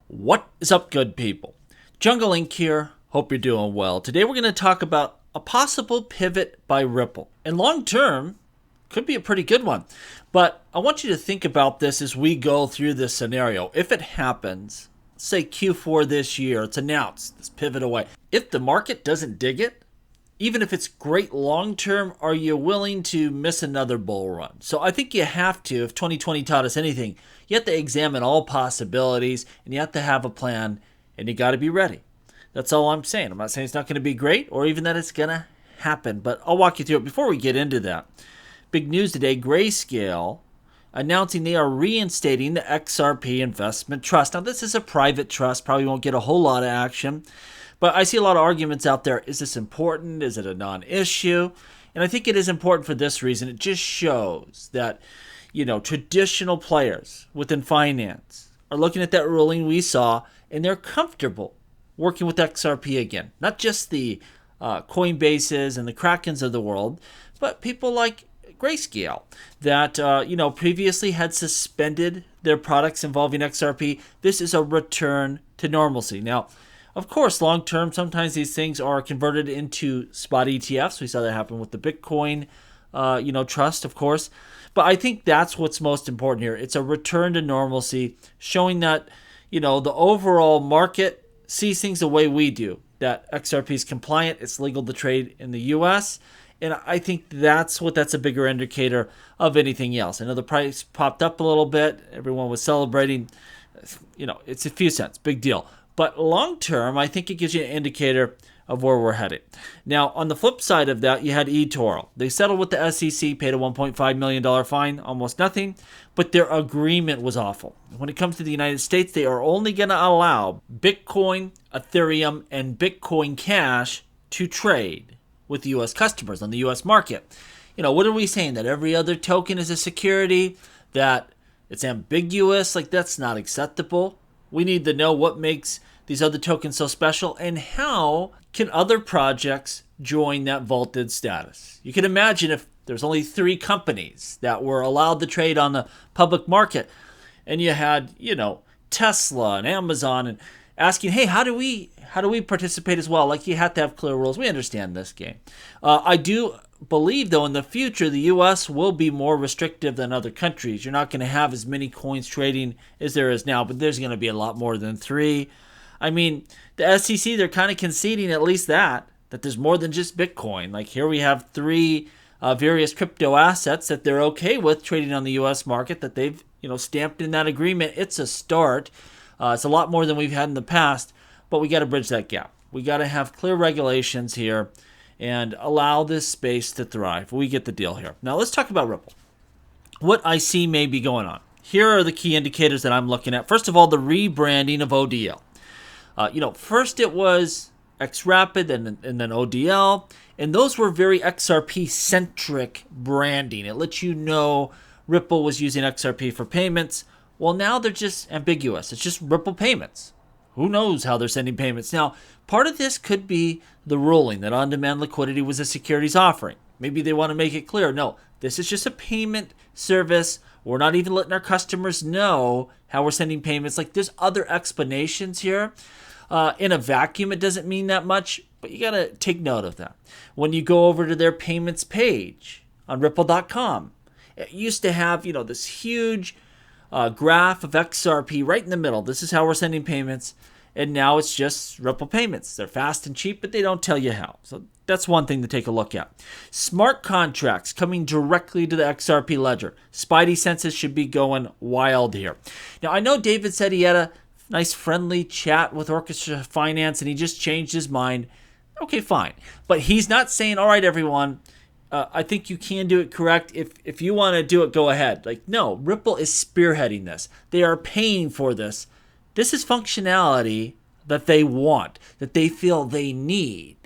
What is up, good people? Jungle Inc. here. Hope you're doing well. Today we're going to talk about a possible pivot by Ripple. And long term, could be a pretty good one. But I want you to think about this as we go through this scenario. If it happens, say Q4 this year, it's announced, this pivot away. If the market doesn't dig it, even if it's great long term, are you willing to miss another bull run? So I think you have to, if 2020 taught us anything, you have to examine all possibilities and you have to have a plan and you got to be ready. That's all I'm saying. I'm not saying it's not going to be great or even that it's going to happen, but I'll walk you through it. Before we get into that, big news today, Grayscale announcing they are reinstating the XRP investment trust. Now this is a private trust, probably won't get a whole lot of action. But I see a lot of arguments out there. Is this important? Is it a non-issue? And I think it is important for this reason. It just shows that, traditional players within finance are looking at that ruling we saw, and they're comfortable working with XRP again. Not just the Coinbases and the Krakens of the world, but people like Grayscale that, previously had suspended their products involving XRP. This is a return to normalcy. Now, of course, long term, sometimes these things are converted into spot ETFs. We saw that happen with the Bitcoin, trust, of course. But I think that's what's most important here. It's a return to normalcy, showing that, the overall market sees things the way we do. That XRP is compliant. It's legal to trade in the U.S. And I think that's a bigger indicator of anything else. I know the price popped up a little bit. Everyone was celebrating. It's a few cents. Big deal. But long term, I think it gives you an indicator of where we're headed. Now, on the flip side of that, you had eToro. They settled with the SEC, paid a $1.5 million fine, almost nothing, but their agreement was awful. When it comes to the United States, they are only going to allow Bitcoin, Ethereum, and Bitcoin Cash to trade with U.S. customers on the U.S. market. What are we saying? That every other token is a security? That it's ambiguous? That's not acceptable. We need to know what makes these other tokens so special and how can other projects join that vaulted status. You can imagine if there's only 3 companies that were allowed to trade on the public market and you had, Tesla and Amazon and asking, hey, how do we participate as well? You have to have clear rules. We understand this game. I do believe, though, in the future, the U.S. will be more restrictive than other countries. You're not going to have as many coins trading as there is now, but there's going to be a lot more than 3. I mean, the SEC, they're kind of conceding at least that there's more than just Bitcoin. Here we have 3 various crypto assets that they're okay with trading on the U.S. market that they've, stamped in that agreement. It's a start. It's a lot more than we've had in the past, but we got to bridge that gap. We got to have clear regulations here and allow this space to thrive. We get the deal here. Now let's talk about Ripple. What I see may be going on. Here are the key indicators that I'm looking at. First of all, the rebranding of ODL. First it was XRapid and then ODL, and those were very XRP-centric branding. It lets you know Ripple was using XRP for payments. Well, now they're just ambiguous. It's just Ripple payments. Who knows how they're sending payments? Now, part of this could be the ruling that on-demand liquidity was a securities offering. Maybe they want to make it clear. No, this is just a payment service. We're not even letting our customers know how we're sending payments. There's other explanations here. In a vacuum, it doesn't mean that much, but you got to take note of that. When you go over to their payments page on Ripple.com, it used to have, this huge graph of XRP right in the middle. This is how we're sending payments. And now it's just Ripple payments. They're fast and cheap, but they don't tell you how. So that's one thing to take a look at. Smart contracts coming directly to the XRP ledger. Spidey senses should be going wild here. Now, I know David said he had a nice friendly chat with Orchestra Finance and he just changed his mind. Okay, fine. But he's not saying, all right, everyone, I think you can do it correct. If you want to do it, go ahead. No, Ripple is spearheading this. They are paying for this. This is functionality that they want, that they feel they need.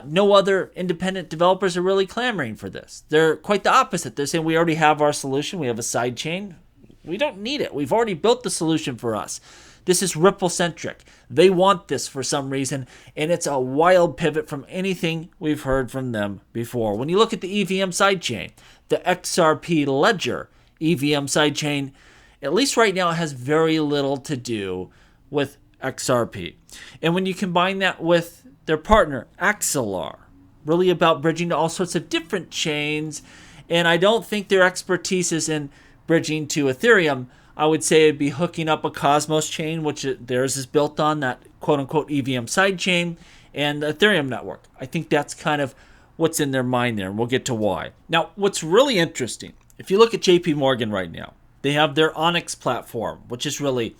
No other independent developers are really clamoring for this. They're quite the opposite. They're saying we already have our solution. We have a sidechain. We don't need it. We've already built the solution for us. This is Ripple-centric. They want this for some reason, and it's a wild pivot from anything we've heard from them before. When you look at the EVM sidechain, the XRP Ledger EVM sidechain, at least right now, it has very little to do with XRP. And when you combine that with their partner, Axelar, really about bridging to all sorts of different chains, and I don't think their expertise is in bridging to Ethereum. I would say it'd be hooking up a Cosmos chain, which theirs is built on, that quote-unquote EVM sidechain, and the Ethereum network. I think that's kind of what's in their mind there, and we'll get to why. Now, what's really interesting, if you look at JP Morgan right now, they have their ONYX platform, which is really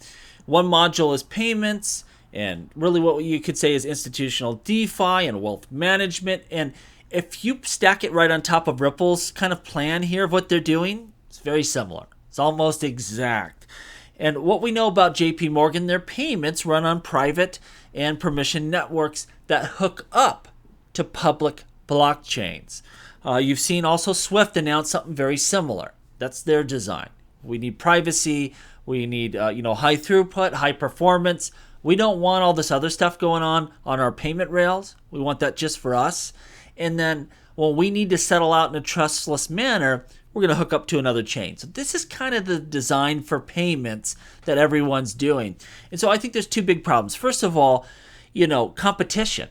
one module is payments, and really what you could say is institutional DeFi and wealth management. And if you stack it right on top of Ripple's kind of plan here of what they're doing, it's very similar. It's almost exact. And what we know about JP Morgan, their payments run on private and permission networks that hook up to public blockchains. You've seen also Swift announce something very similar. That's their design. We need privacy. We need high throughput, high performance. We don't want all this other stuff going on our payment rails. We want that just for us. And then when we need to settle out in a trustless manner, we're going to hook up to another chain. So this is kind of the design for payments that everyone's doing. And so I think there's two big problems. First of all, competition.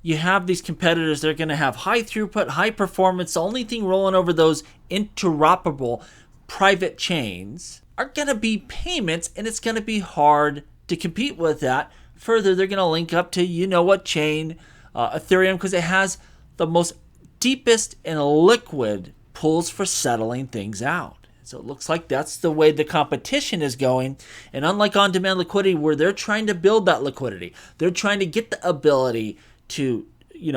You have these competitors that are going to have high throughput, high performance. The only thing rolling over those interoperable private chains are going to be payments, and it's going to be hard to compete with that. Further, they're going to link up to what chain, Ethereum, because it has the most deepest and liquid pools for settling things out. So it looks like that's the way the competition is going. And unlike on-demand liquidity, where they're trying to build that liquidity, they're trying to get the ability to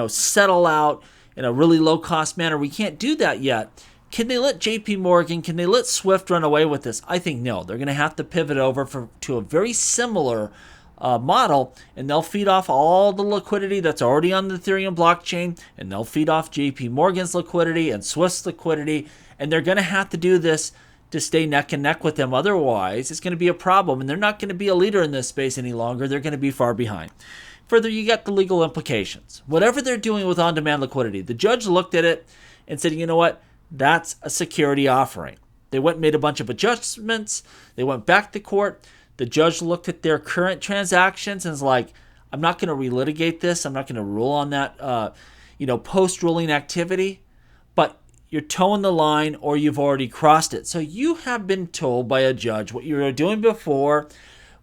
settle out in a really low-cost manner. We can't do that yet. Can they let JP Morgan, can they let Swift run away with this? I think no. They're going to have to pivot over to a very similar model, and they'll feed off all the liquidity that's already on the Ethereum blockchain, and they'll feed off JP Morgan's liquidity and Swift's liquidity, and they're going to have to do this to stay neck and neck with them. Otherwise, it's going to be a problem, and they're not going to be a leader in this space any longer. They're going to be far behind. Further, you got the legal implications. Whatever they're doing with on-demand liquidity, the judge looked at it and said, you know what? That's a security offering. They went and made a bunch of adjustments. They went back to court. The judge looked at their current transactions and was like, I'm not going to relitigate this. I'm not going to rule on that, post-ruling activity. But you're towing the line or you've already crossed it. So you have been told by a judge what you were doing before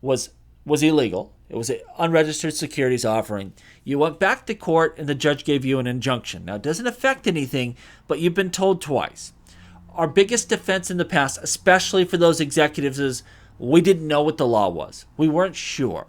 was illegal. It was an unregistered securities offering. You went back to court and the judge gave you an injunction. Now, it doesn't affect anything, but you've been told twice. Our biggest defense in the past, especially for those executives, is we didn't know what the law was. We weren't sure.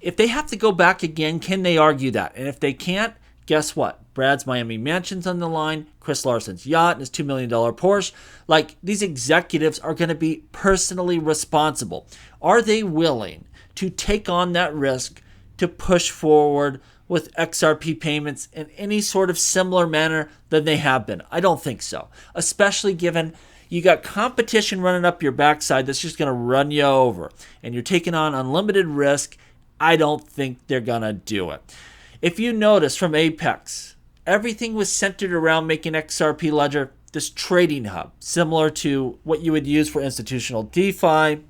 If they have to go back again, can they argue that? And if they can't, guess what? Brad's Miami Mansion's on the line, Chris Larson's yacht, and his $2 million Porsche. Like, these executives are going to be personally responsible. Are they willing to take on that risk to push forward with XRP payments in any sort of similar manner than they have been? I don't think so, especially given you got competition running up your backside that's just going to run you over, and you're taking on unlimited risk. I don't think they're going to do it. If you notice from Apex, everything was centered around making XRP Ledger this trading hub, similar to what you would use for institutional DeFi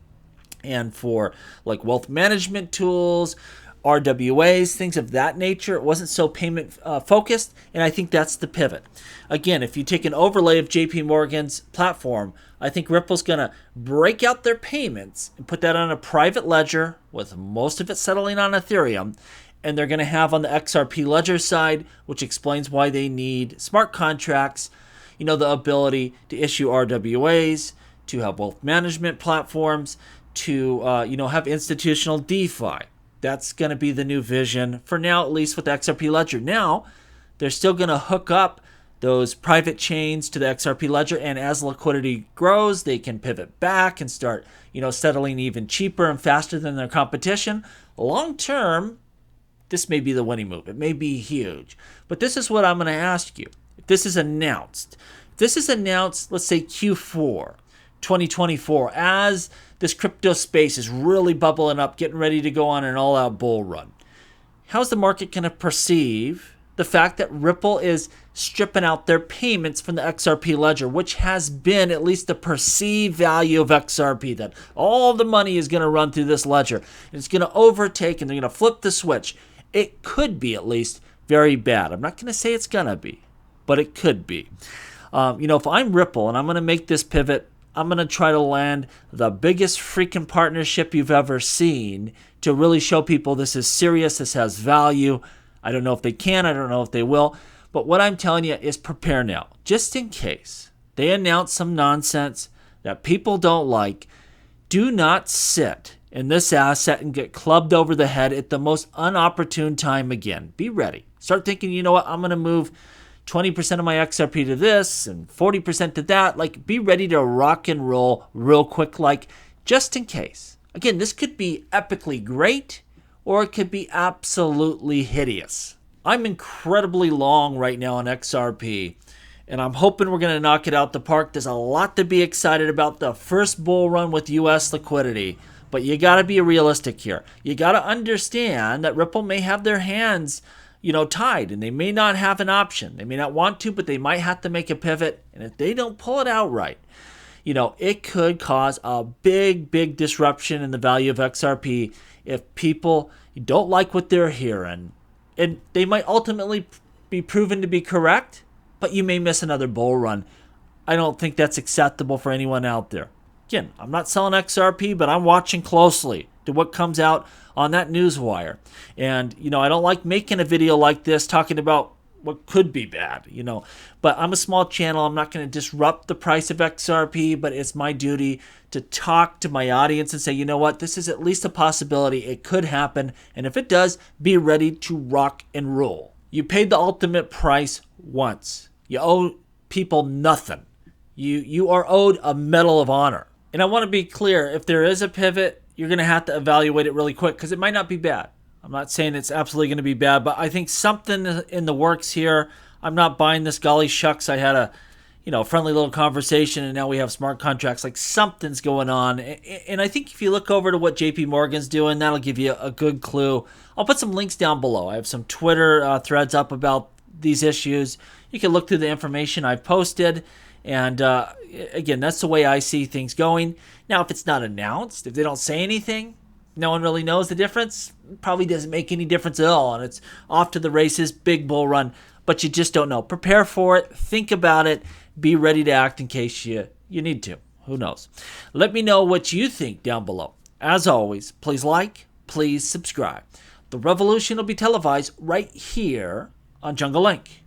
and for like wealth management tools, RWAs, things of that nature. It wasn't so payment focused, and I think that's the pivot. Again, if you take an overlay of JP Morgan's platform, I think Ripple's going to break out their payments and put that on a private ledger with most of it settling on Ethereum, and they're going to have on the XRP ledger side, which explains why they need smart contracts, the ability to issue RWAs, to have wealth management platforms, to have institutional DeFi. That's going to be the new vision for now, at least with the XRP Ledger. Now, they're still going to hook up those private chains to the XRP Ledger, and as liquidity grows, they can pivot back and start, settling even cheaper and faster than their competition. Long term, this may be the winning move. It may be huge. But this is what I'm going to ask you. If this is announced, let's say Q4 2024, as this crypto space is really bubbling up, getting ready to go on an all-out bull run. How's the market going to perceive the fact that Ripple is stripping out their payments from the XRP ledger, which has been at least the perceived value of XRP, that all the money is going to run through this ledger. It's going to overtake and they're going to flip the switch. It could be at least very bad. I'm not going to say it's going to be, but it could be. If I'm Ripple and I'm going to make this pivot, I'm going to try to land the biggest freaking partnership you've ever seen to really show people this is serious, this has value. I don't know if they can, I don't know if they will. But what I'm telling you is prepare now. Just in case they announce some nonsense that people don't like, do not sit in this asset and get clubbed over the head at the most unopportune time again. Be ready. Start thinking, you know what, I'm going to move 20% of my XRP to this and 40% to that. Like, be ready to rock and roll real quick, like, just in case. Again, this could be epically great or it could be absolutely hideous. I'm incredibly long right now on XRP, and I'm hoping we're going to knock it out the park. There's a lot to be excited about. The first bull run with US liquidity, but you got to be realistic here. You got to understand that Ripple may have their hands, tied, and they may not have an option. They may not want to, but they might have to make a pivot, and if they don't pull it out right, it could cause a big, big disruption in the value of XRP if people don't like what they're hearing. And they might ultimately be proven to be correct, but you may miss another bull run. I don't think that's acceptable for anyone out there. Again, I'm not selling XRP, but I'm watching closely to what comes out on that news wire. And, I don't like making a video like this talking about what could be bad, But I'm a small channel. I'm not going to disrupt the price of XRP, but it's my duty to talk to my audience and say, you know what, this is at least a possibility. It could happen. And if it does, be ready to rock and roll. You paid the ultimate price once. You owe people nothing. You are owed a medal of honor. And I want to be clear, if there is a pivot, you're going to have to evaluate it really quick because it might not be bad. I'm not saying it's absolutely going to be bad, but I think something in the works here. I'm not buying this golly shucks. I had a friendly little conversation and now we have smart contracts. Like, something's going on. And I think if you look over to what JP Morgan's doing, that'll give you a good clue. I'll put some links down below. I have some Twitter threads up about these issues. You can look through the information I've posted. And again, that's the way I see things going. Now, if it's not announced, if they don't say anything, no one really knows the difference, it probably doesn't make any difference at all. And it's off to the races, big bull run. But you just don't know. Prepare for it. Think about it. Be ready to act in case you need to. Who knows? Let me know what you think down below. As always, please like, please subscribe. The revolution will be televised right here on Jungle Link.